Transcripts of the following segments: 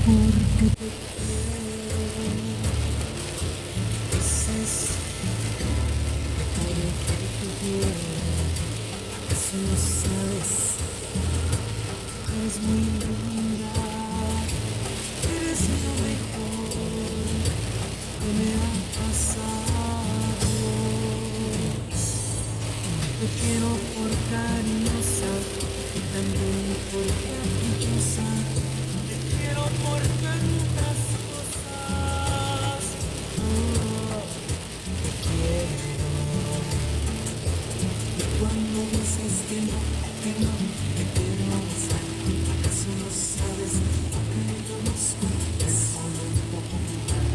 porque te quiero. Dices porque te quiero. ¿Acaso no sabes? Eres muy linda. Eres lo mejor que me ha pasado. Te quiero por cariñosa y también por caprichosa. Te quiero por tantas cosas. Oh, te quiero. Y cuando dices que no, te quiero besar. ¿Acaso no sabes que yo no soy? Es solo un poco jugar.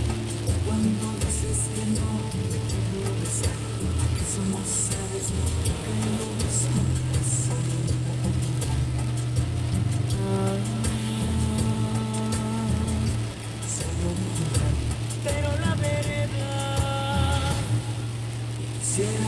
Cuando dices que no, te quiero besar. ¿Acaso no sabes que yo no soy? Es solo un poco jugar. Solo un jugar. Pero la verdad, quisiera